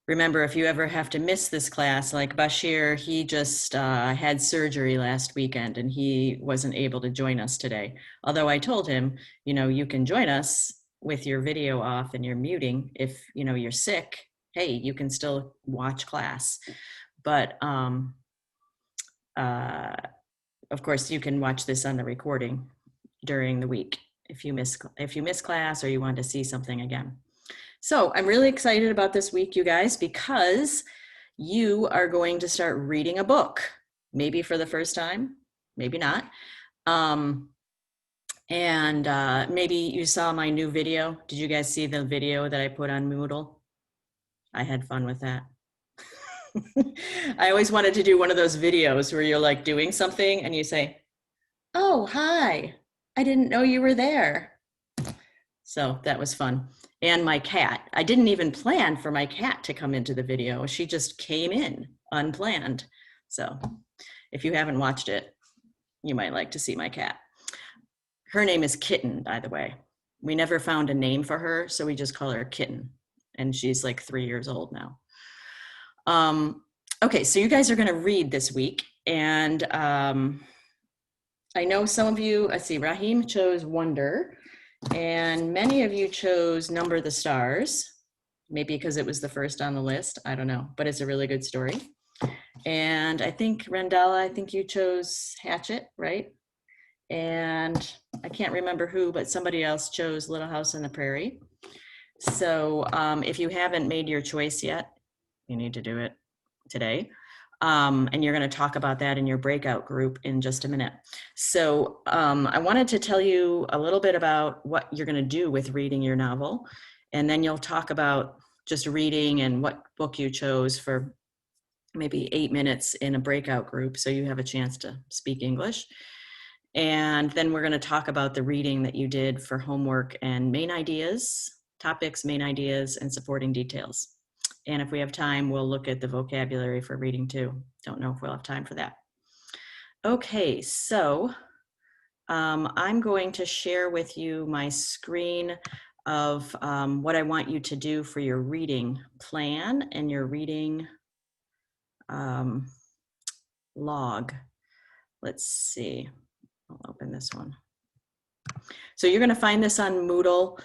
remember, if you ever have to miss this class, like Bashir, he just had surgery last weekend and he wasn't able to join us today. Although I told him, you can join us with your video off and you're muting. If, you're sick, hey, you can still watch class. But of course, you can watch this on the recording during the week if you miss class or you want to see something again. So I'm really excited about this week, you guys, because you are going to start reading a book, maybe for the first time, maybe not. Maybe you saw my new video. Did you guys see the video that I put on Moodle? I had fun with that. I always wanted to do one of those videos where you're like doing something and you say, "Oh, hi, I didn't know you were there." So that was fun. And my cat, I didn't even plan for my cat to come into the video. She just came in unplanned. So if you haven't watched it, you might like to see my cat. Her name is Kitten, by the way. We never found a name for her, so we just call her Kitten. And she's like 3 years old now. Okay, so you guys are going to read this week. And I know some of you, let's see, Rahim chose Wonder. And many of you chose Number the Stars, maybe because it was the first on the list. I don't know, but it's a really good story. And I think, Rendella, I think you chose Hatchet, right? And I can't remember who, but somebody else chose Little House on the Prairie. So if you haven't made your choice yet, you need to do it today. And you're going to talk about that in your breakout group in just a minute. So I wanted to tell you a little bit about what you're going to do with reading your novel. And then you'll talk about just reading and what book you chose for maybe 8 minutes in a breakout group so you have a chance to speak English. And then we're going to talk about the reading that you did for homework and main ideas, topics, main ideas, and supporting details. And if we have time, we'll look at the vocabulary for reading too. Don't know if we'll have time for that. Okay, so I'm going to share with you my screen of what I want you to do for your reading plan and your reading log. Let's see. I'll open this one. So you're going to find this on Moodle.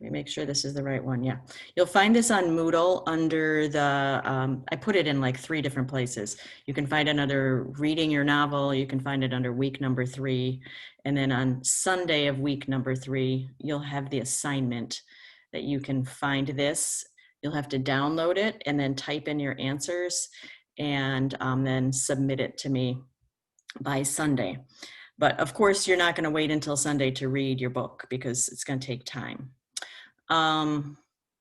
Let me make sure this is the right one. Yeah, you'll find this on Moodle under the, I put it in like 3 different places. You can find it under reading your novel. You can find it under week number 3. And then on Sunday of week number 3, you'll have the assignment that you can find this. You'll have to download it and then type in your answers and then submit it to me by Sunday. But of course, you're not going to wait until Sunday to read your book because it's going to take time.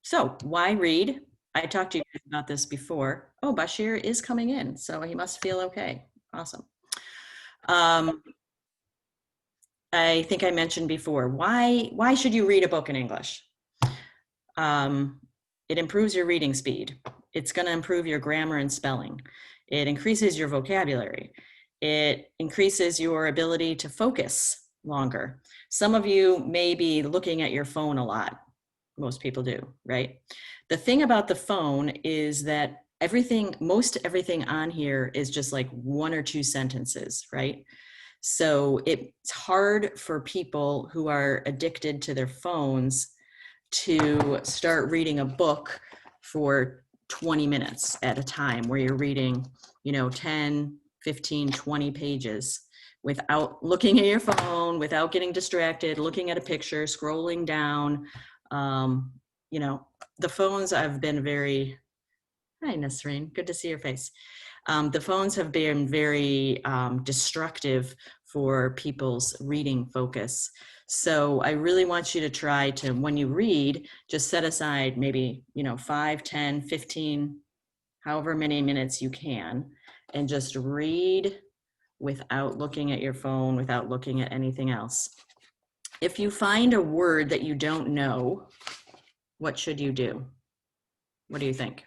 So why read? I talked to you guys about this before. Oh, Bashir is coming in, so he must feel okay. Awesome. I think I mentioned before, why should you read a book in English? It improves your reading speed. It's going to improve your grammar and spelling. It increases your vocabulary. It increases your ability to focus longer. Some of you may be looking at your phone a lot. Most people do, right? The thing about the phone is that most everything on here is just like 1 or 2 sentences, right? So it's hard for people who are addicted to their phones to start reading a book for 20 minutes at a time where you're reading, 10, 15, 20 pages without looking at your phone, without getting distracted, looking at a picture, scrolling down. The phones have been very, hi Nasreen, good to see your face. The phones have been very destructive for people's reading focus. So I really want you to try to, when you read, just set aside maybe, 5, 10, 15, however many minutes you can, and just read without looking at your phone, without looking at anything else. If you find a word that you don't know, what should you do? What do you think?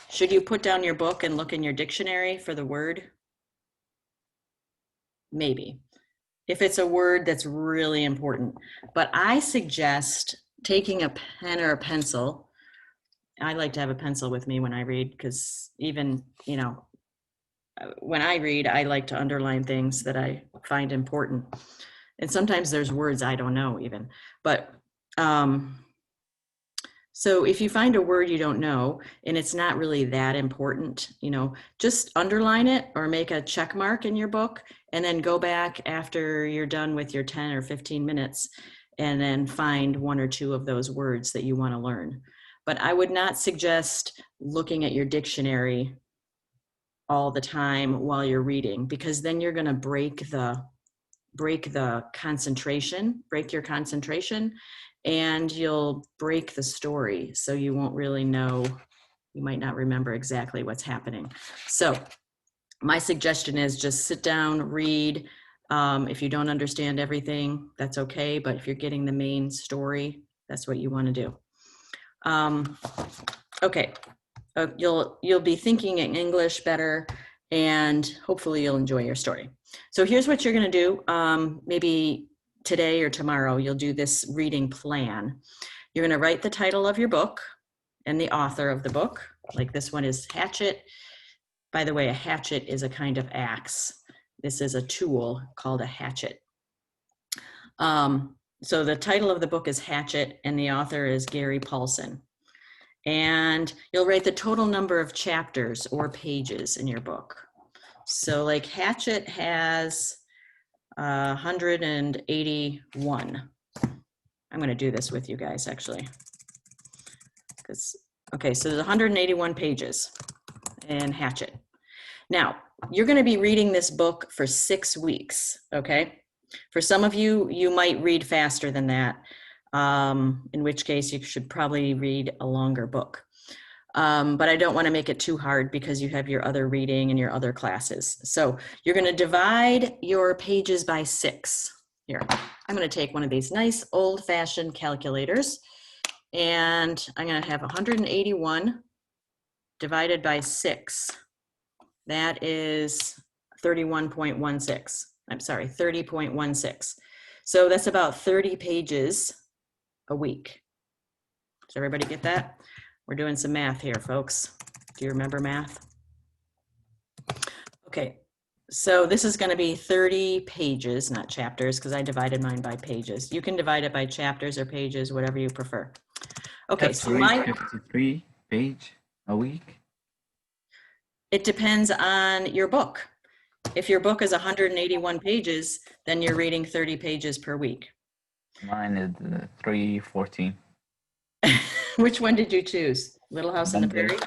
Should you put down your book and look in your dictionary for the word? Maybe. if it's a word that's really important. But I suggest taking a pen or a pencil. I like to have a pencil with me when I read, because even, you know, when I read, I like to underline things that I find important. And sometimes there's words I don't know even. But so if you find a word you don't know and it's not really that important, you know, just underline it or make a check mark in your book, and then go back after you're done with your 10 or 15 minutes and then find one or two of those words that you want to learn. But I would not suggest looking at your dictionary all the time while you're reading, because then you're going to break the concentration, break your concentration, and you'll break the story. So you won't really know, you might not remember exactly what's happening. So my suggestion is just sit down, read. If you don't understand everything, that's okay. But if you're getting the main story, that's what you want to do. Okay, you'll be thinking in English better, and hopefully you'll enjoy your story. So here's what you're going to do. Maybe today or tomorrow, you'll do this reading plan. You're going to write the title of your book and the author of the book. Like this one is Hatchet. By the way, a hatchet is a kind of axe. This is a tool called a hatchet. So the title of the book is Hatchet, and the author is Gary Paulsen. And you'll write the total number of chapters or pages in your book. So like Hatchet has 181. I'm going to do this with you guys actually. Okay, so there's 181 pages in Hatchet. Now, you're going to be reading this book for 6 weeks, okay? For some of you, you might read faster than that, in which case you should probably read a longer book. But I don't want to make it too hard because you have your other reading and your other classes. So you're going to divide your pages by 6. Here, I'm going to take one of these nice old-fashioned calculators, and I'm going to have 181 divided by 6. That is 31.16. I'm sorry, 30.16. So that's about 30 pages a week. Does everybody get that? We're doing some math here, folks. Do you remember math? Okay, so this is going to be 30 pages, not chapters, because I divided mine by pages. You can divide it by chapters or pages, whatever you prefer. Okay, that's so 53 page a week. It depends on your book. If your book is 181 pages, then you're reading 30 pages per week. Mine is 314. Which one did you choose? Little House on the Prairie?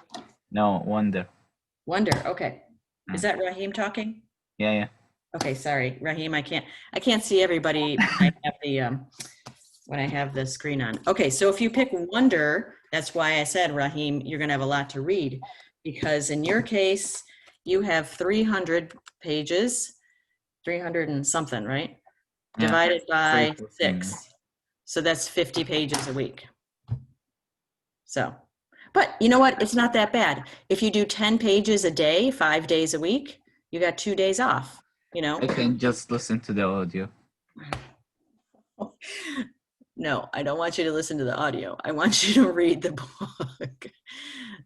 No, Wonder. Wonder, okay. Is that Raheem talking? Yeah. Okay, sorry, Raheem, I can't see everybody when I have the screen on. Okay, so if you pick Wonder, that's why I said, Raheem, you're gonna have a lot to read, because in your case, you have 300 pages, 300 and something, right? Yeah. Divided by 314. 6. So that's 50 pages a week. So, but you know what? It's not that bad. If you do 10 pages a day, 5 days a week, you got 2 days off, you know? I can just listen to the audio. No, I don't want you to listen to the audio. I want you to read the book.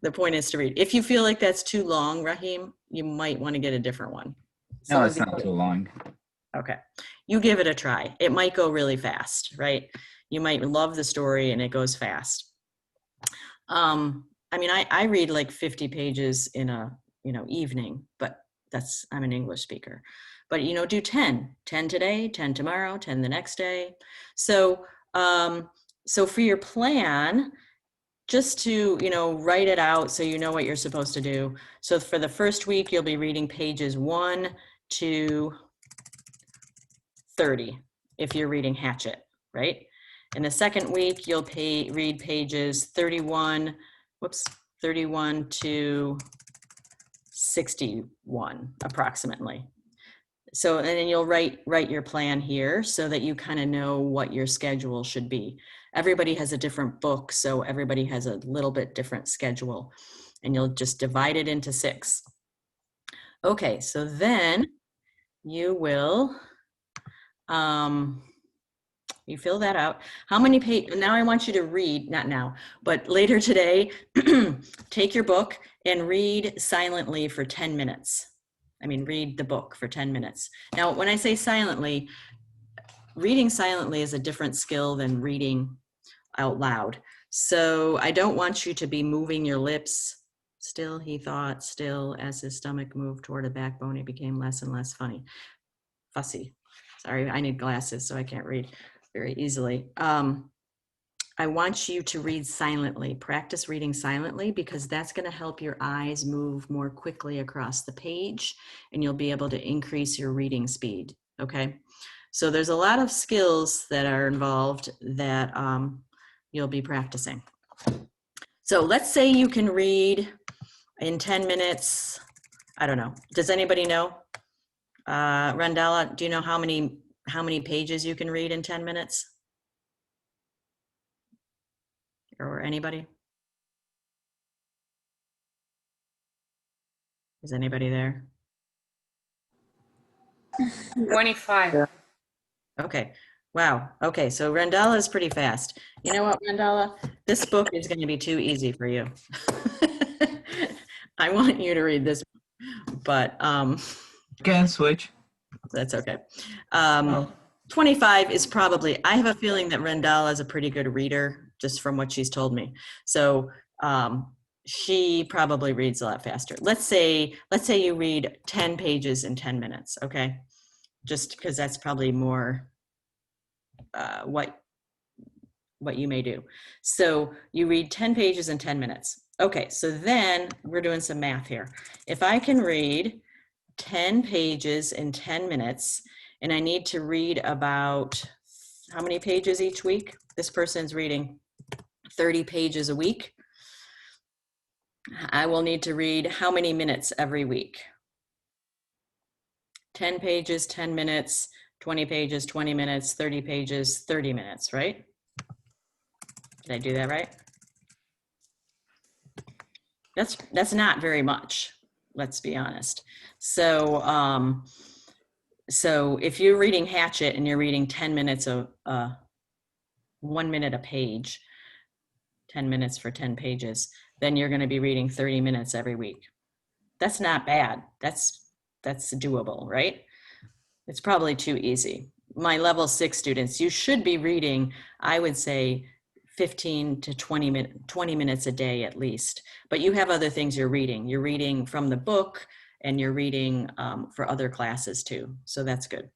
The point is to read. If you feel like that's too long, Raheem, you might want to get a different one. No, it's not too long. Okay. You give it a try. It might go really fast, right? You might love the story and it goes fast. I mean, I read like 50 pages in a, evening, but I'm an English speaker. But, do 10 today, 10 tomorrow, 10 the next day. So, so for your plan, just to, write it out so you know what you're supposed to do. So for the first week, you'll be reading pages 1 to 30 if you're reading Hatchet, right? In the second week, you'll read pages 31 to 61 approximately. So, and then you'll write your plan here so that you kind of know what your schedule should be. Everybody has a different book, so everybody has a little bit different schedule, and you'll just divide it into 6. Okay, so then you will You fill that out. How many pages? Now I want you to read, not now, but later today, take your book and read silently for 10 minutes. I mean, read the book for 10 minutes. Now, when I say silently, reading silently is a different skill than reading out loud. So I don't want you to be moving your lips. Still, he thought, still, as his stomach moved toward a backbone, it became less and less fussy. Sorry, I need glasses, so I can't read very easily. I want you to read silently. Practice reading silently because that's going to help your eyes move more quickly across the page and you'll be able to increase your reading speed. Okay. So there's a lot of skills that are involved that you'll be practicing. So let's say you can read in 10 minutes. I don't know. Does anybody know? Randala, do you know how many pages you can read in 10 minutes? Or anybody? Is anybody there? 25. Okay. Wow. Okay. So Randala is pretty fast. You know what, Randala? This book is going to be too easy for you. I want you to read this, but Can switch. that's okay. Oh. 25 is probably, I have a feeling that Randala is a pretty good reader just from what she's told me. So she probably reads a lot faster. Let's say you read 10 pages in 10 minutes. Okay. Just because that's probably more what you may do. So you read 10 pages in 10 minutes. Okay, so then we're doing some math here. If I can read 10 pages in 10 minutes, and I need to read about how many pages each week? This person's reading 30 pages a week. I will need to read how many minutes every week? 10 pages, 10 minutes, 20 pages, 20 minutes, 30 pages, 30 minutes, right? Did I do that right? That's not very much, let's be honest. So so if you're reading Hatchet and you're reading 10 minutes of 1 minute a page, 10 minutes for 10 pages, then you're going to be reading 30 minutes every week. That's not bad. That's doable, right? It's probably too easy. My level 6 students, you should be reading, I would say 15 to 20 minutes a day at least. But you have other things you're reading. You're reading from the book and you're reading for other classes too. So that's good.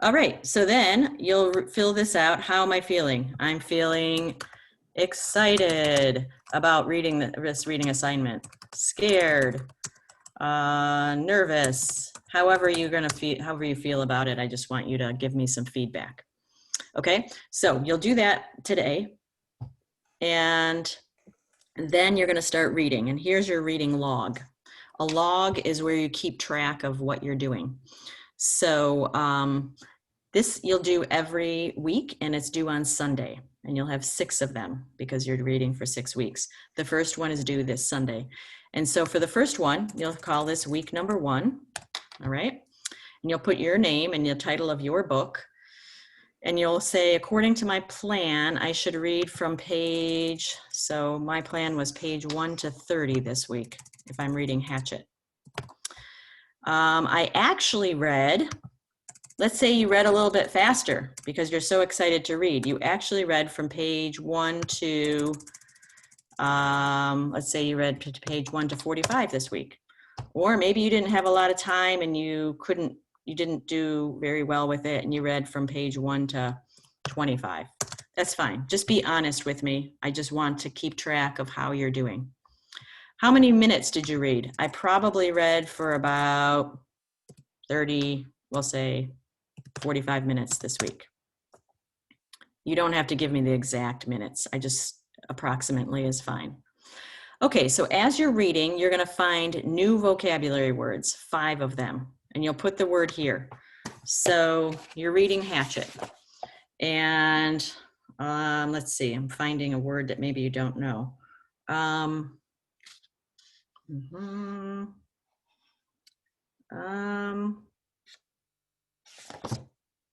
All right, so then you'll fill this out. How am I feeling? I'm feeling excited about reading this reading assignment, scared, nervous, however you feel about it. I just want you to give me some feedback. Okay, so you'll do that today. And then you're going to start reading. And here's your reading log. A log is where you keep track of what you're doing. So this you'll do every week, and it's due on Sunday. And you'll have 6 of them because you're reading for 6 weeks. The first one is due this Sunday. And so for the first one, you'll call this week number 1. All right. And you'll put your name and the title of your book. And you'll say, according to my plan, I should read from page, so my plan was page 1 to 30 this week, if I'm reading Hatchet. I actually read, let's say you read a little bit faster because you're so excited to read. You actually read from page 1 to, let's say you read to page 1 to 45 this week. Or maybe you didn't have a lot of time and you didn't do very well with it and you read from page 1 to 25. That's fine. Just be honest with me. I just want to keep track of how you're doing. How many minutes did you read? I probably read for about 30, we'll say 45 minutes this week. You don't have to give me the exact minutes. I just approximately is fine. Okay, so as you're reading, you're going to find new vocabulary words, 5 of them. And you'll put the word here. So you're reading Hatchet. And let's see, I'm finding a word that maybe you don't know.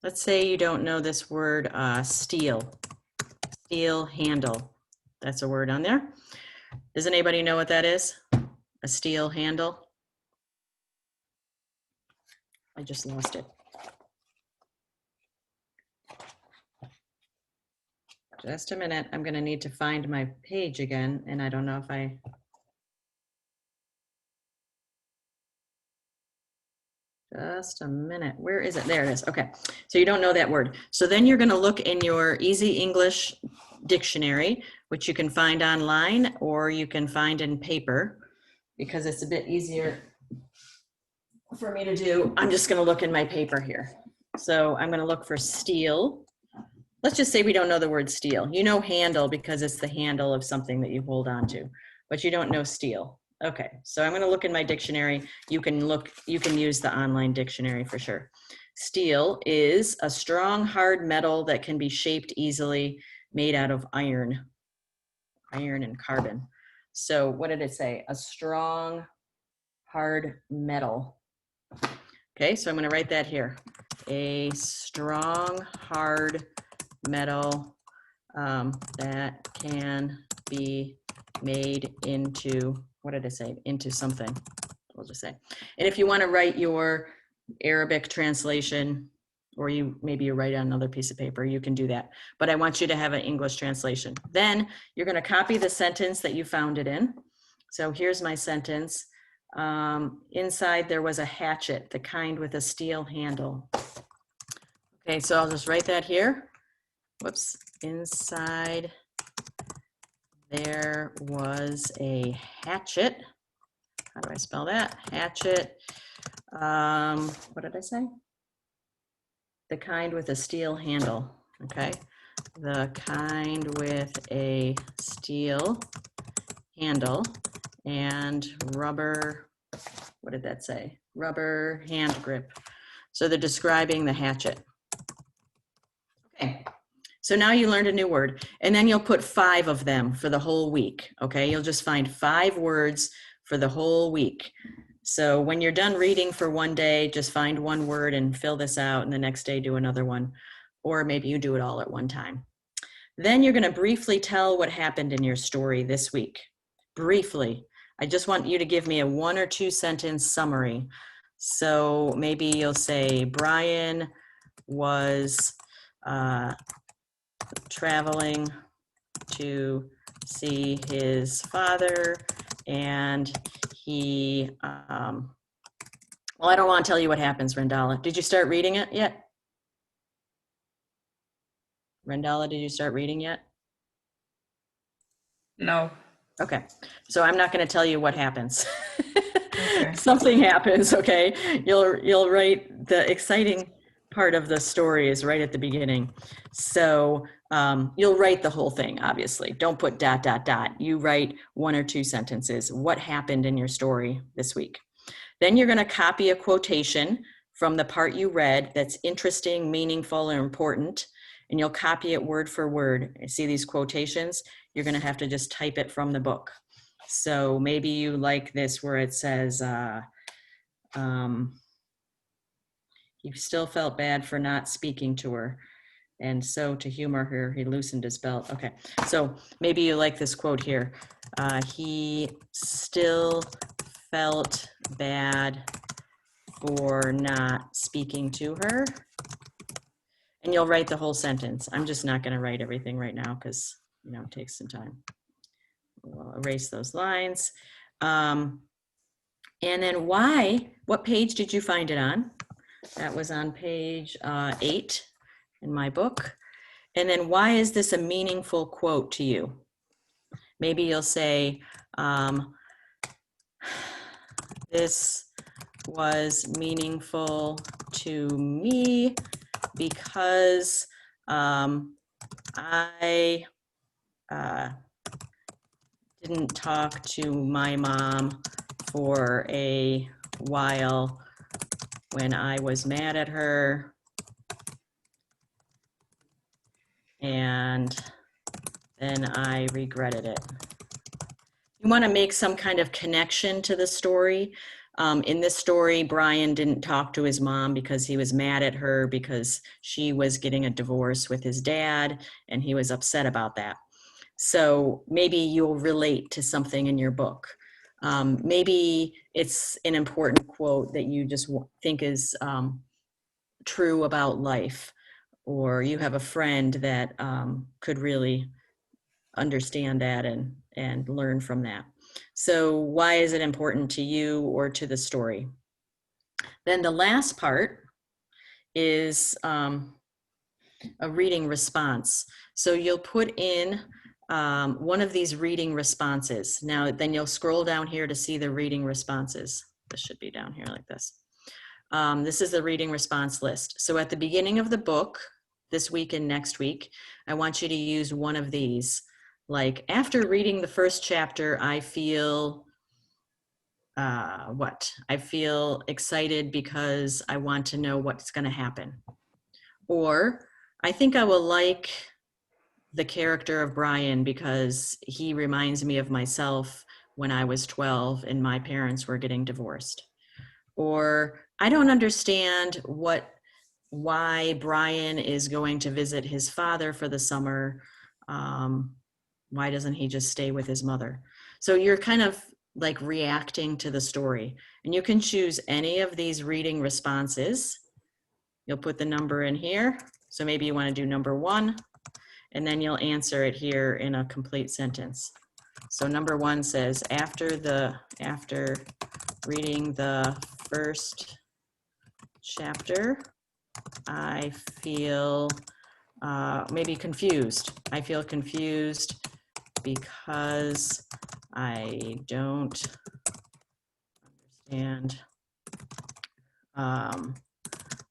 Let's say you don't know this word, steel. Steel handle. That's a word on there. Does anybody know what that is? A steel handle? I just lost it. Just a minute. I'm going to need to find my page again, and I don't know if I. Just a minute. Where is it? There it is. Okay. So you don't know that word. So then you're going to look in your Easy English dictionary, which you can find online or you can find in paper, because it's a bit easier for me to do. I'm just going to look in my paper here. So I'm going to look for steel. Let's just say we don't know the word steel. You know handle because it's the handle of something that you hold on to, but you don't know steel. Okay, so I'm going to look in my dictionary. You can use the online dictionary for sure. Steel is a strong, hard metal that can be shaped easily, made out of iron and carbon. So what did it say? A strong, hard metal. Okay, so I'm going to write that here. A strong, hard metal that can be made into, what did I say? Into something, we'll just say. And if you want to write your Arabic translation, or maybe you write on another piece of paper, you can do that. But I want you to have an English translation. Then you're going to copy the sentence that you found it in. So here's my sentence. Inside there was a hatchet, the kind with a steel handle. Okay, so I'll just write that here. Whoops. Inside there was a hatchet. How do I spell that? Hatchet. What did I say? The kind with a steel handle. Okay. The kind with a steel handle and rubber, what did that say? Rubber hand grip. So they're describing the hatchet. Okay. So now you learned a new word, and then you'll put 5 of them for the whole week, okay? You'll just find 5 words for the whole week. So when you're done reading for one day, just find one word and fill this out, and the next day do another one, or maybe you do it all at one time. Then you're gonna briefly tell what happened in your story this week. Briefly. I just want you to give me a 1 or 2 sentence summary. So maybe you'll say, Brian was traveling to see his father, and he, well, I don't want to tell you what happens, Rendala. Did you start reading it yet? Rendala, did you start reading yet? No. Okay, so I'm not going to tell you what happens. Okay. Something happens, okay? You'll write the exciting part of the story is right at the beginning. So you'll write the whole thing, obviously. Don't put ... You write 1 or 2 sentences. What happened in your story this week? Then you're going to copy a quotation from the part you read that's interesting, meaningful, or important, and you'll copy it word for word. See these quotations? You're going to have to just type it from the book. So maybe you like this where it says, he still felt bad for not speaking to her. And so to humor her, he loosened his belt. Okay, so maybe you like this quote here. He still felt bad for not speaking to her. And you'll write the whole sentence. I'm just not going to write everything right now because, you know, it takes some time. We'll erase those lines. And then what page did you find it on? That was on page 8 in my book. And then why is this a meaningful quote to you? Maybe you'll say, this was meaningful to me because I didn't talk to my mom for a while when I was mad at her, and then I regretted it. You want to make some kind of connection to the story. In this story, Brian didn't talk to his mom because he was mad at her because she was getting a divorce with his dad, and he was upset about that. So maybe you'll relate to something in your book. Maybe it's an important quote that you just think is true about life, or you have a friend that could really understand that and learn from that. So why is it important to you or to the story? Then the last part is a reading response. So you'll put in one of these reading responses. Now, then you'll scroll down here to see the reading responses. This should be down here like this. This is the reading response list. So at the beginning of the book, this week and next week, I want you to use one of these. Like, after reading the first chapter, I feel I feel excited because I want to know what's going to happen. Or, I think I will like the character of Brian because he reminds me of myself when I was 12 and my parents were getting divorced. Or, I don't understand why Brian is going to visit his father for the summer. Why doesn't he just stay with his mother? So you're kind of like reacting to the story, and you can choose any of these reading responses. You'll put the number in here. So maybe you want to do number 1, and then you'll answer it here in a complete sentence. So number 1 says, after reading the first chapter, I feel maybe confused. I feel confused because I don't understand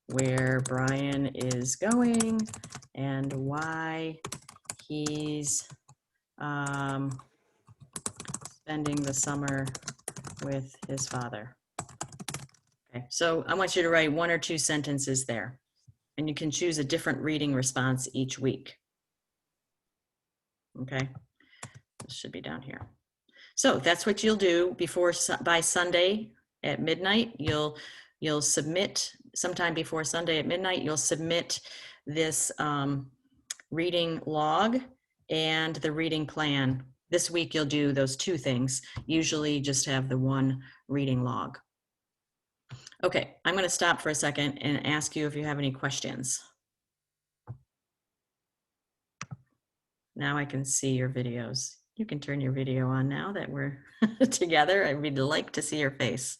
where Brian is going and why he's spending the summer with his father. Okay, so I want you to write 1 or 2 sentences there, and you can choose a different reading response each week. Okay, this should be down here. So that's what you'll do by Sunday at midnight. You'll submit sometime before Sunday at midnight. You'll submit this reading log and the reading plan. This week you'll do those 2 things. Usually just have the 1 reading log. Okay, I'm going to stop for a second and ask you if you have any questions. Now I can see your videos. You can turn your video on now that we're together. I'd like to see your face.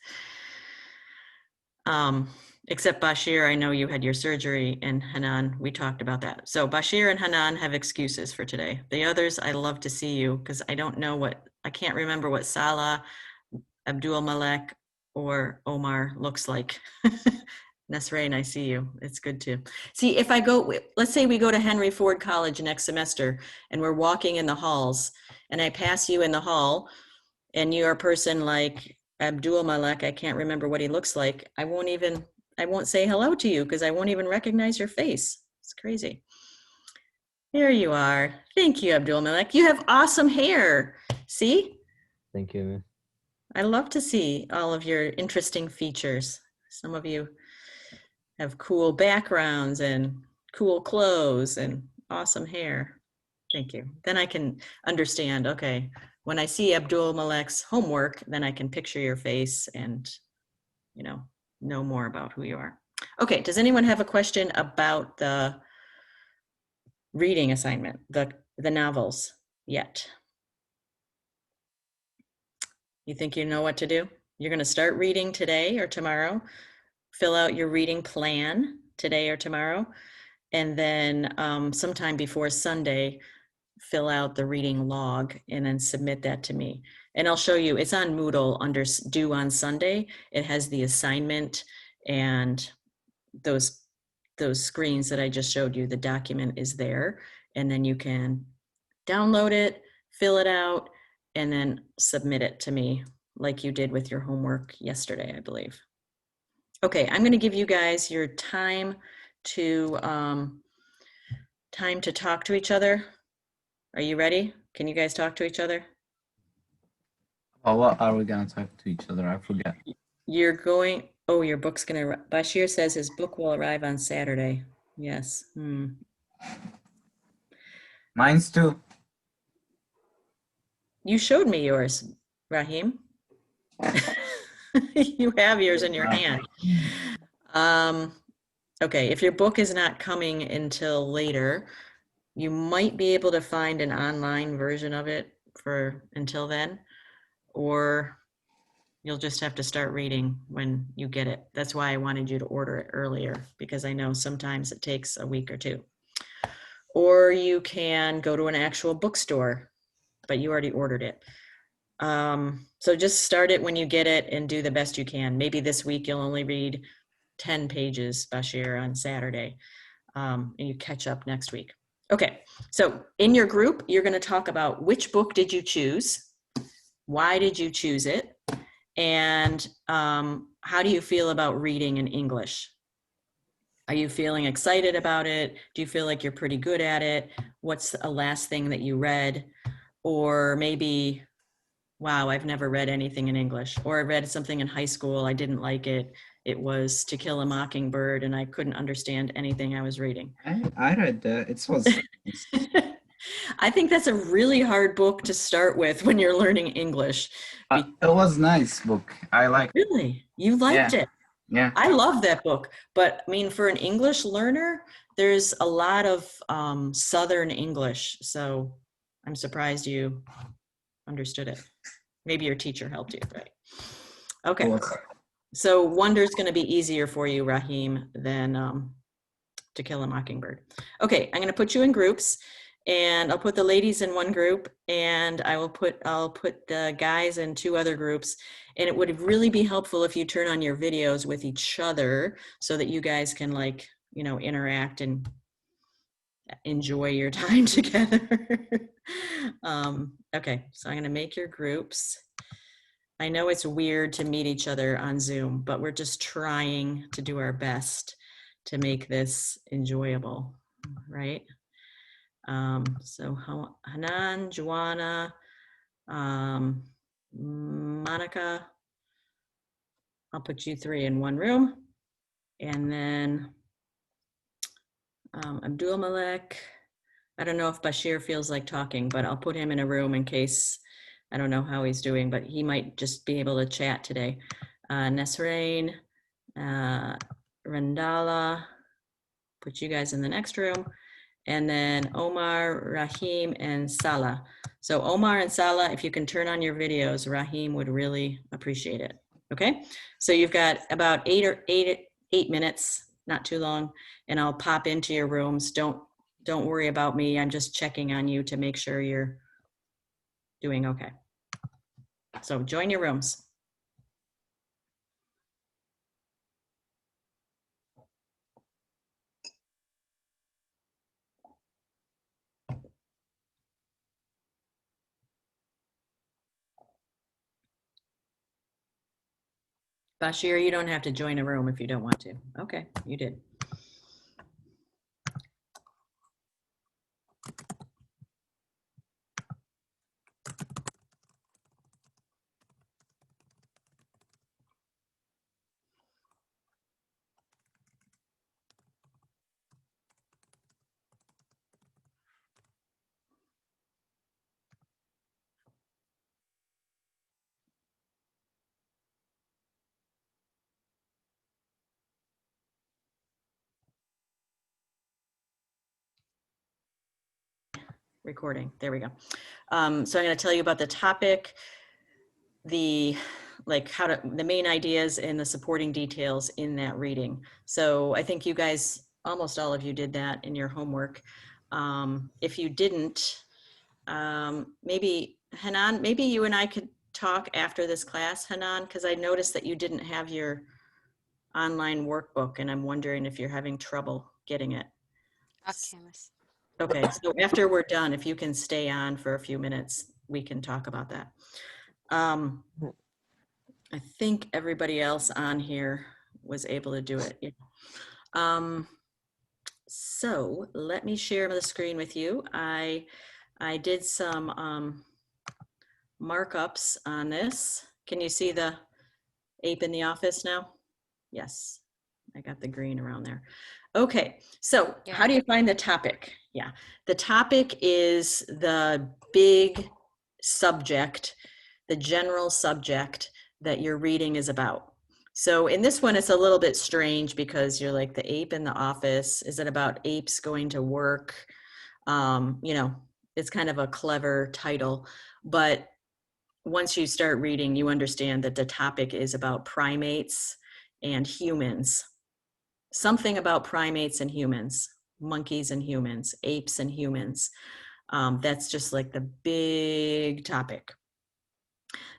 Except Bashir, I know you had your surgery, and Hanan, we talked about that. So Bashir and Hanan have excuses for today. The others, I love to see you because I can't remember what Salah, Abdul Malek, or Omar looks like. Nasrain, I see you. It's good to see. If I go, let's say we go to Henry Ford College next semester and we're walking in the halls and I pass you in the hall and you're a person like Abdul Malek, I can't remember what he looks like. I won't say hello to you because I won't even recognize your face. It's crazy. There you are. Thank you, Abdul Malek. You have awesome hair. See? Thank you, man. I love to see all of your interesting features. Some of you have cool backgrounds and cool clothes and awesome hair. Thank you. Then I can understand, okay, when I see Abdul Malek's homework, then I can picture your face and, know more about who you are. Okay, does anyone have a question about the reading assignment, the novels yet? You think you know what to do? You're going to start reading today or tomorrow. Fill out your reading plan today or tomorrow. And then sometime before Sunday, fill out the reading log and then submit that to me. And I'll show you, it's on Moodle under due on Sunday. It has the assignment and those screens that I just showed you. The document is there, and then you can download it, fill it out, and then submit it to me like you did with your homework yesterday, I believe. Okay, I'm going to give you guys your time to talk to each other. Are you ready? Can you guys talk to each other? Oh, what are we gonna talk to each other? I forget. You're going, oh, your book's gonna, Bashir says his book will arrive on Saturday. Yes. Mine's too. You showed me yours, Rahim. You have yours in your hand. Okay, if your book is not coming until later, you might be able to find an online version of it for until then, or you'll just have to start reading when you get it. That's why I wanted you to order it earlier, because I know sometimes it takes a week or two. Or you can go to an actual bookstore, but you already ordered it. So just start it when you get it and do the best you can. Maybe this week you'll only read 10 pages, Bashir, on Saturday, and you catch up next week. Okay, so in your group, you're going to talk about which book did you choose, why did you choose it, and how do you feel about reading in English? Are you feeling excited about it? Do you feel like you're pretty good at it? What's the last thing that you read? Or maybe, wow, I've never read anything in English. Or I read something in high school, I didn't like it. It was To Kill a Mockingbird, and I couldn't understand anything I was reading. I read that. It was. I think that's a really hard book to start with when you're learning English. It was nice book. I like. Really? You liked it? Yeah. I love that book, but I mean, for an English learner, there's a lot of Southern English, so I'm surprised you understood it. Maybe your teacher helped you, right? Okay, so Wonder's going to be easier for you, Rahim, than To Kill a Mockingbird. Okay, I'm going to put you in groups, and I'll put the ladies in one group, and I'll put the guys in two other groups. And it would really be helpful if you turn on your videos with each other so that you guys can, like, you know, interact and enjoy your time together. Okay, so I'm going to make your groups. I know it's weird to meet each other on Zoom, but we're just trying to do our best to make this enjoyable, right? So Hanan, Joanna, Monica, I'll put you three in one room. And then Abdul Malek, I don't know if Bashir feels like talking, but I'll put him in a room in case, I don't know how he's doing, but he might just be able to chat today. Nesrain, Randala, put you guys in the next room. And then Omar, Rahim, and Salah. So Omar and Salah, if you can turn on your videos, Rahim would really appreciate it. Okay, so you've got about 8 minutes, not too long, and I'll pop into your rooms. Don't worry about me. I'm just checking on you to make sure you're doing okay. So join your rooms. Bashir, you don't have to join a room if you don't want to. Okay, you did. Recording. There we go. So I'm going to tell you about the topic, the main ideas and the supporting details in that reading. So I think you guys, almost all of you did that in your homework. If you didn't, maybe Hanan, maybe you and I could talk after this class, Hanan, because I noticed that you didn't have your online workbook and I'm wondering if you're having trouble getting it. Okay, miss. Okay, so after we're done, if you can stay on for a few minutes, we can talk about that. I think everybody else on here was able to do it. Yeah. So let me share the screen with you. I did some markups on this. Can you see the Ape in the office now? Yes, I got the green around there. Okay, so how do you find the topic? Yeah, the topic is the big subject, the general subject that your reading is about. So in this one, it's a little bit strange because you're like the ape in the office. Is it about apes going to work? You know, it's kind of a clever title, but once you start reading, you understand that the topic is about primates and humans. Something about primates and humans, monkeys and humans, apes and humans. That's just like the big topic.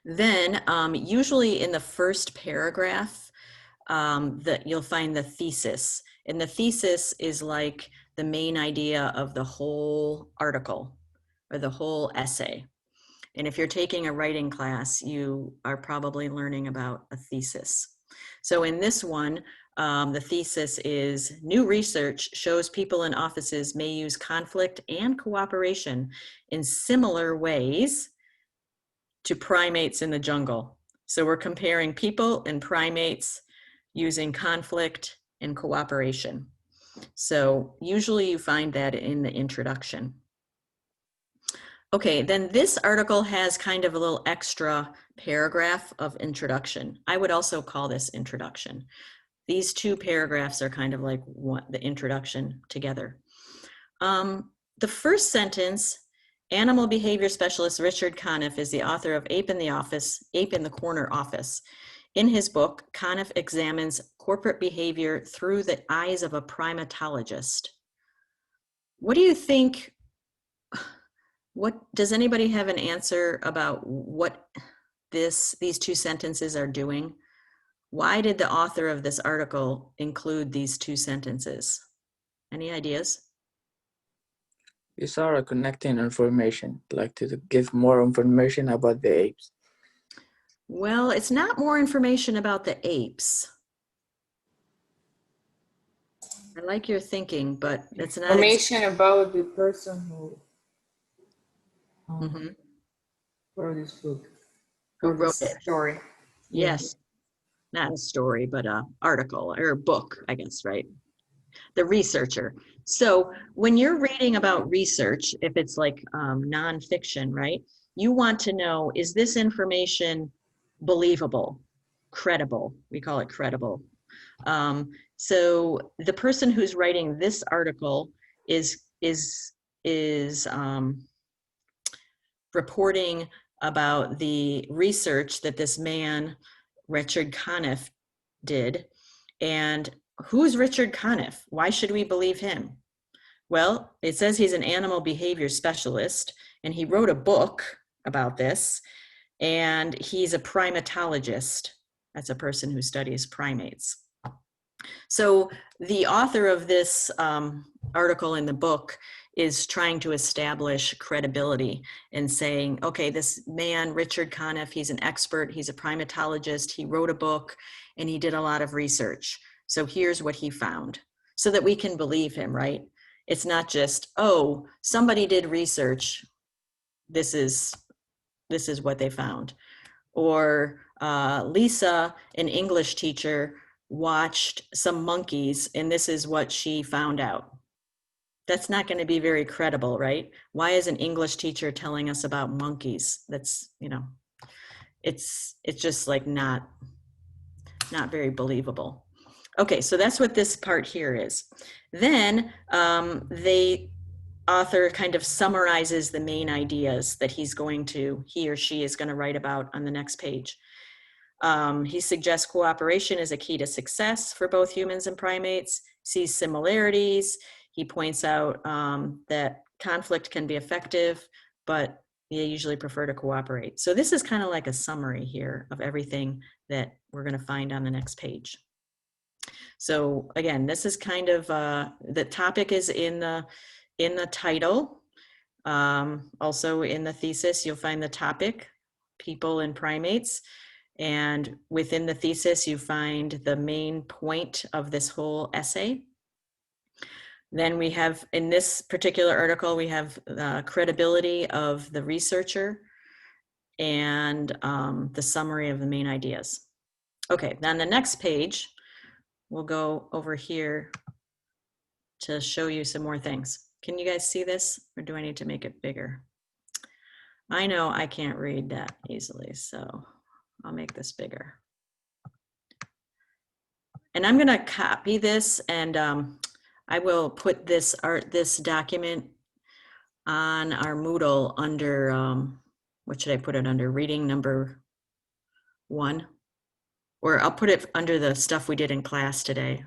Then usually in the first paragraph, that you'll find the thesis. And the thesis is like the main idea of the whole article or the whole essay. And if you're taking a writing class, you are probably learning about a thesis. So in this one, the thesis is new research shows people in offices may use conflict and cooperation in similar ways to primates in the jungle. So we're comparing people and primates using conflict and cooperation. So usually you find that in the introduction. Okay, then this article has kind of a little extra paragraph of introduction. I would also call this introduction. These two paragraphs are kind of like the introduction together. The first sentence, animal behavior specialist Richard Conniff is the author of Ape in the Corner Office. In his book, Conniff examines corporate behavior through the eyes of a primatologist. What do you think? Does anybody have an answer about what these two sentences are doing? Why did the author of this article include these two sentences? Any ideas? These are connecting information, like to give more information about the apes. Well, it's not more information about the apes. I like your thinking, but it's not Information about the person who Mhm. wrote this book. Who or wrote this it? story. Yes, not a story, but a article or a book, I guess, right? The researcher. So when you're reading about research, if it's like nonfiction, right? You want to know, is this information believable, credible? We call it credible. So the person who's writing this article is reporting about the research that this man, Richard Conniff, did. And who's Richard Conniff? Why should we believe him? Well, it says he's an animal behavior specialist, and he wrote a book about this, and he's a primatologist. That's a person who studies primates. So the author of this article in the book is trying to establish credibility and saying, okay, this man, Richard Conniff, he's an expert, he's a primatologist, he wrote a book, and he did a lot of research. So here's what he found, so that we can believe him, right? It's not just, oh, somebody did research, this is what they found. Or Lisa, an English teacher, watched some monkeys and this is what she found out. That's not going to be very credible, right? Why is an English teacher telling us about monkeys? That's, you know, it's just like not very believable. Okay, so that's what this part here is. Then the author kind of summarizes the main ideas that he or she is going to write about on the next page. He suggests cooperation is a key to success for both humans and primates, sees similarities. He points out that conflict can be effective, but they usually prefer to cooperate. So this is kind of like a summary here of everything that we're going to find on the next page. So again, this is kind of, the topic is in the title. Also in the thesis, you'll find the topic, people and primates. And within the thesis, you find the main point of this whole essay. Then we have, in this particular article, we have the credibility of the researcher and the summary of the main ideas. Okay, then the next page, we'll go over here to show you some more things. Can you guys see this, or do I need to make it bigger? I know I can't read that easily, so I'll make this bigger. And I'm gonna copy this, and I will put this document on our Moodle under, what should I put it under? Reading number 1. Or I'll put it under the stuff we did in class today,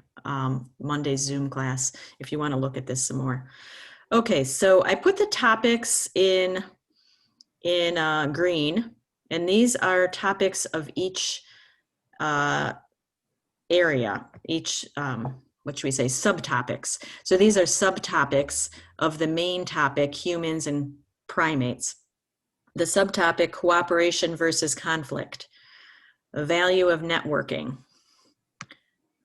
Monday's Zoom class, if you want to look at this some more. Okay, so I put the topics in green, and these are topics of each area, each, what should we say, subtopics. So these are subtopics of the main topic, humans and primates. The subtopic, cooperation versus conflict. The value of networking,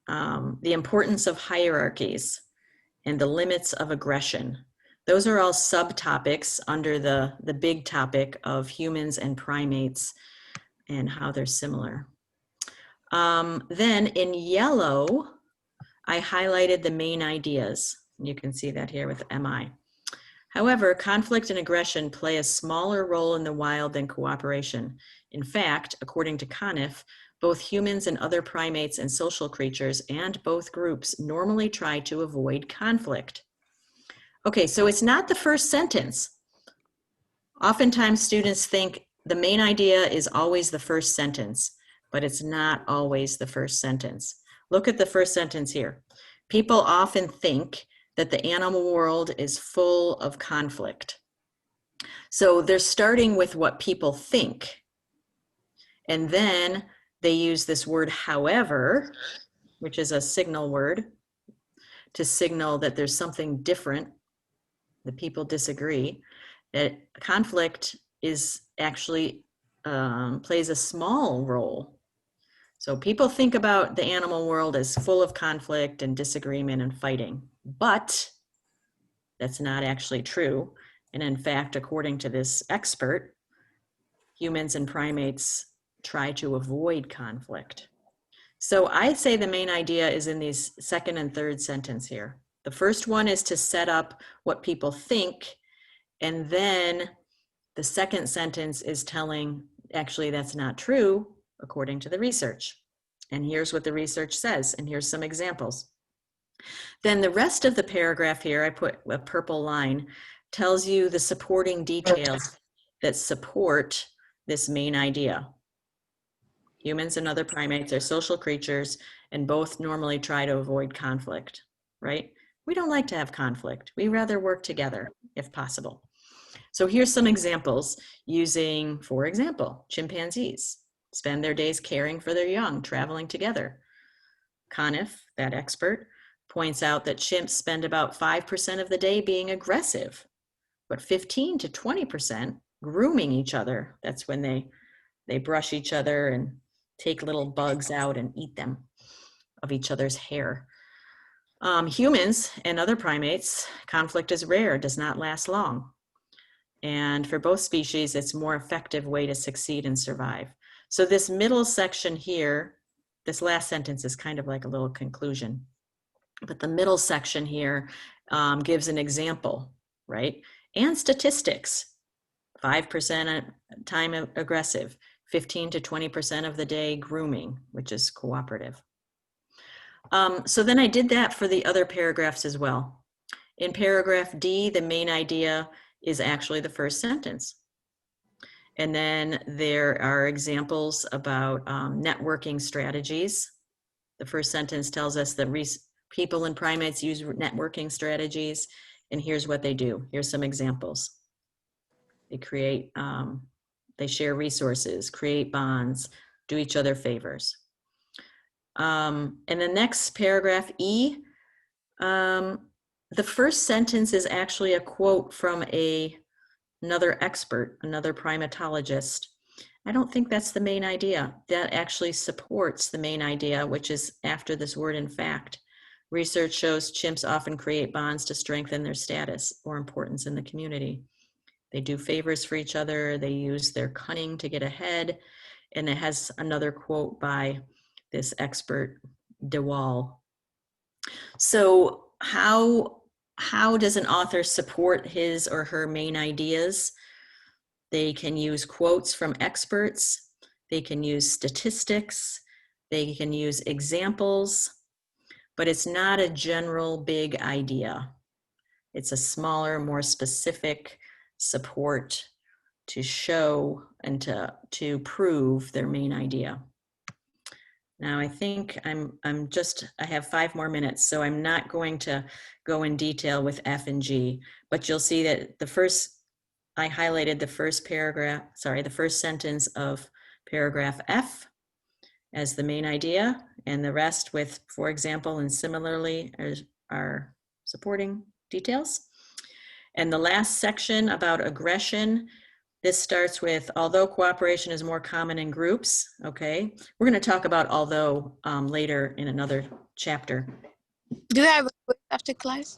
the importance of hierarchies, and the limits of aggression. Those are all subtopics under the big topic of humans and primates and how they're similar. Then in yellow, I highlighted the main ideas. You can see that here with MI. However, conflict and aggression play a smaller role in the wild than cooperation. In fact, according to Conniff, both humans and other primates and social creatures and both groups normally try to avoid conflict. Okay, so it's not the first sentence. Oftentimes students think the main idea is always the first sentence, but it's not always the first sentence. Look at the first sentence here. People often think that the animal world is full of conflict. So they're starting with what people think. And then they use this word, however, which is a signal word, to signal that there's something different, that people disagree, that conflict is actually plays a small role. So people think about the animal world as full of conflict and disagreement and fighting, but that's not actually true. And in fact, according to this expert, humans and primates try to avoid conflict. So I say the main idea is in these second and third sentence here. The first one is to set up what people think, and then the second sentence is telling, actually that's not true, according to the research. And here's what the research says, and here's some examples. Then the rest of the paragraph here, I put a purple line, tells you the supporting details that support this main idea. Humans and other primates are social creatures, and both normally try to avoid conflict, right? We don't like to have conflict. We rather work together if possible. So here's some examples using, for example, chimpanzees spend their days caring for their young, traveling together. Conniff, that expert, points out that chimps spend about 5% of the day being aggressive, but 15 to 20% grooming each other. That's when they brush each other and take little bugs out and eat them of each other's hair. Humans and other primates, conflict is rare, does not last long. And for both species, it's a more effective way to succeed and survive. So this middle section here, this last sentence is kind of like a little conclusion. But the middle section here gives an example, right? And statistics, 5% time aggressive, 15 to 20% of the day grooming, which is cooperative. So then I did that for the other paragraphs as well. In paragraph D, the main idea is actually the first sentence. And then there are examples about networking strategies. The first sentence tells us that people and primates use networking strategies, and here's what they do. Here's some examples. They create, they share resources, create bonds, do each other favors. And the next paragraph, E, the first sentence is actually a quote from another expert, another primatologist. I don't think that's the main idea. That actually supports the main idea, which is after this word in fact. Research shows chimps often create bonds to strengthen their status or importance in the community. They do favors for each other. They use their cunning to get ahead. And it has another quote by this expert DeWall. So how does an author support his or her main ideas? They can use quotes from experts. They can use statistics. They can use examples, but it's not a general big idea. It's a smaller, more specific support to show and to prove their main idea. Now I think I have 5 more minutes, so I'm not going to go in detail with F and G, but you'll see that I highlighted the first sentence of paragraph F as the main idea, and the rest with, for example, and similarly are supporting details. And the last section about aggression, this starts with, although cooperation is more common in groups, okay? We're gonna talk about although later in another chapter. Do you have a quiz after class?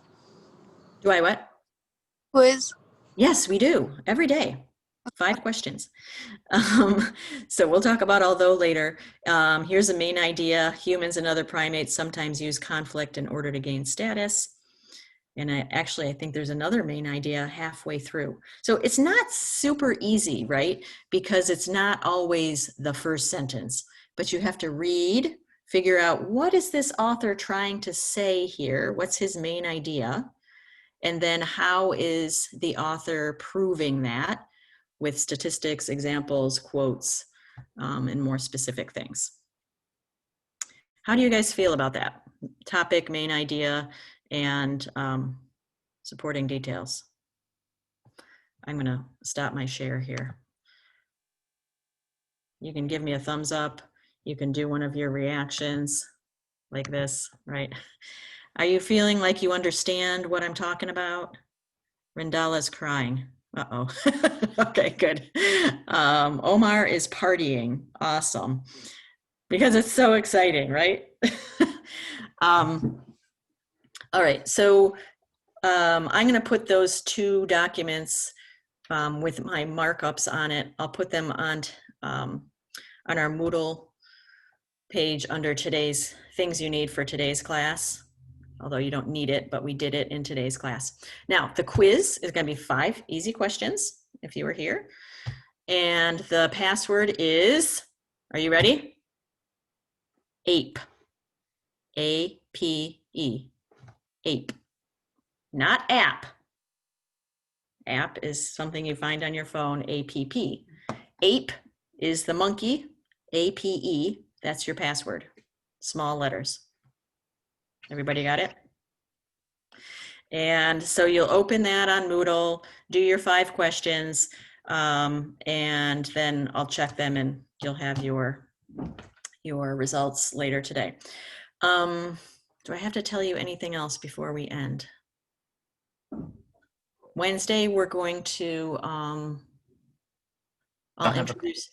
Do I what? Quiz? Yes, we do, every day. 5 questions. So we'll talk about although later. Here's a main idea. Humans and other primates sometimes use conflict in order to gain status. And I think there's another main idea halfway through. So it's not super easy, right? Because it's not always the first sentence, but you have to read, figure out what is this author trying to say here? What's his main idea? And then how is the author proving that with statistics, examples, quotes, and more specific things. How do you guys feel about that? Topic, main idea, and supporting details. I'm gonna stop my share here. You can give me a thumbs up. You can do one of your reactions like this, right? Are you feeling like you understand what I'm talking about? Rendala's crying. Uh-oh. Okay, good. Omar is partying. Awesome. Because it's so exciting, right? All right, so I'm gonna put those 2 documents with my markups on it. I'll put them on our Moodle page under today's things you need for today's class. Although you don't need it, but we did it in today's class. Now, the quiz is gonna be 5 easy questions, if you were here. And the password is, are you ready? APE, A-P-E, APE, not app. App is something you find on your phone, A-P-P. APE is the monkey, A-P-E, that's your password, small letters. Everybody got it? And so you'll open that on Moodle, do your 5 questions, and then I'll check them and you'll have your results later today. Do I have to tell you anything else before we end? Wednesday, we're going to, I'll introduce.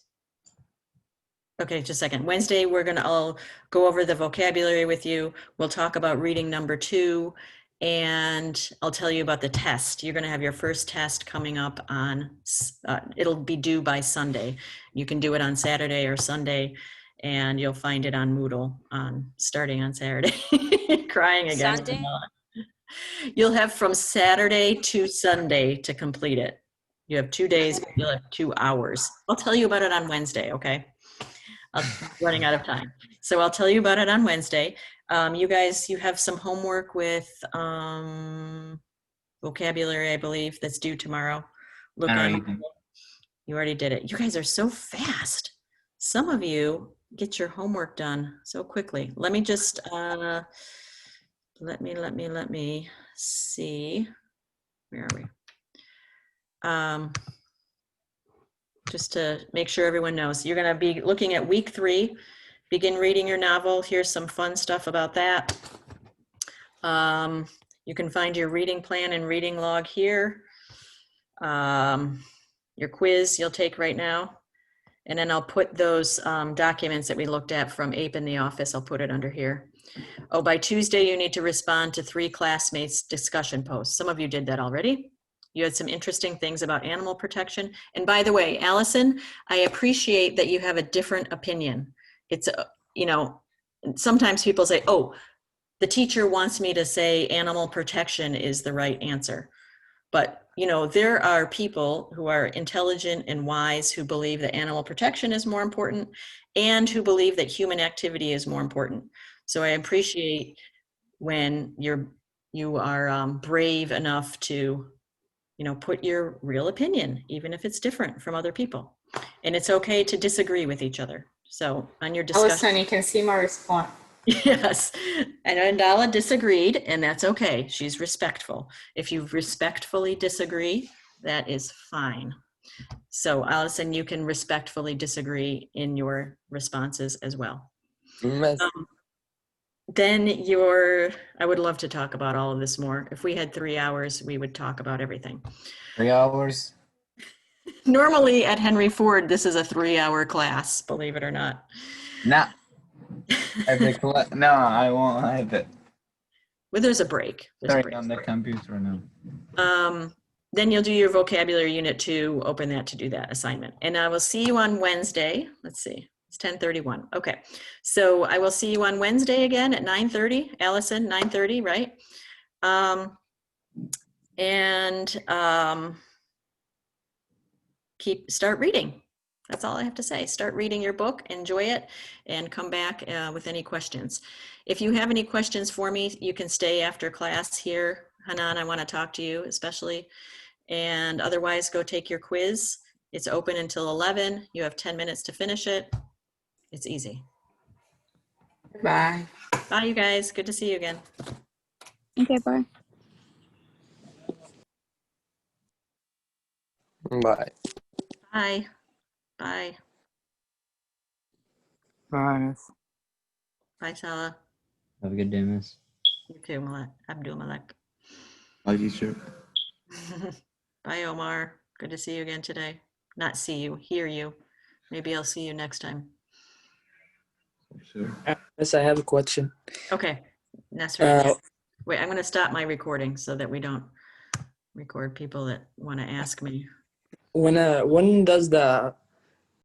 Okay, just a second. Wednesday, I'll go over the vocabulary with you. We'll talk about reading number 2, and I'll tell you about the test. You're gonna have your first test coming up on, it'll be due by Sunday. You can do it on Saturday or Sunday, and you'll find it on Moodle starting on Saturday. Crying again. Sunday? You'll have from Saturday to Sunday to complete it. You have 2 days, but you'll have 2 hours. I'll tell you about it on Wednesday, okay? I'm running out of time. So I'll tell you about it on Wednesday. You guys, you have some homework with vocabulary, I believe, that's due tomorrow. Look on, you already did it. You guys are so fast. Some of you get your homework done so quickly. Let me just, let me see. Where are we? Just to make sure everyone knows, you're gonna be looking at week 3, begin reading your novel. Here's some fun stuff about that. You can find your reading plan and reading log here. Your quiz you'll take right now. And then I'll put those documents that we looked at from APE in the office, I'll put it under here. Oh, by Tuesday, you need to respond to 3 classmates' discussion posts. Some of you did that already. You had some interesting things about animal protection. And by the way, Allison, I appreciate that you have a different opinion. It's, you know, sometimes people say, oh, the teacher wants me to say animal protection is the right answer. But, you know, there are people who are intelligent and wise who believe that animal protection is more important and who believe that human activity is more important. So I appreciate when you are brave enough to, you know, put your real opinion, even if it's different from other people. And it's okay to disagree with each other. So on your discussion. Allison, you can see my response. Yes, and Andala disagreed, and that's okay. She's respectful. If you respectfully disagree, that is fine. So Allison, you can respectfully disagree in your responses as well. Miss, Then I would love to talk about all of this more. If we had 3 hours, we would talk about everything. 3 hours. Normally at Henry Ford, this is a 3-hour class, believe it or not. Nah. No, I won't have it. Well, there's a break. There's a Sorry, break. on the computer now. Then you'll do your vocabulary unit 2, open that to do that assignment. And I will see you on Wednesday. Let's see, it's 10:31. Okay, so I will see you on Wednesday again at 9:30. Allison, 9:30, right? Start reading. That's all I have to say. Start reading your book, enjoy it, and come back with any questions. If you have any questions for me, you can stay after class here. Hanan, I want to talk to you especially. And otherwise, go take your quiz. It's open until 11. You have 10 minutes to finish it. It's easy. Bye. Bye, you guys. Good to see you again. Okay, bye. Bye. Bye. Bye. Bye, Miss. Bye, Salah. Have a good day, miss. You too, Malek. Abdul Malek. Bye, teacher. Bye, Omar. Good to see you again today. Not see you, hear you. Maybe I'll see you next time. Sure. Miss, I have a question. Okay. Nasser. Wait, I'm going to stop my recording so that we don't record people that want to ask me. When does the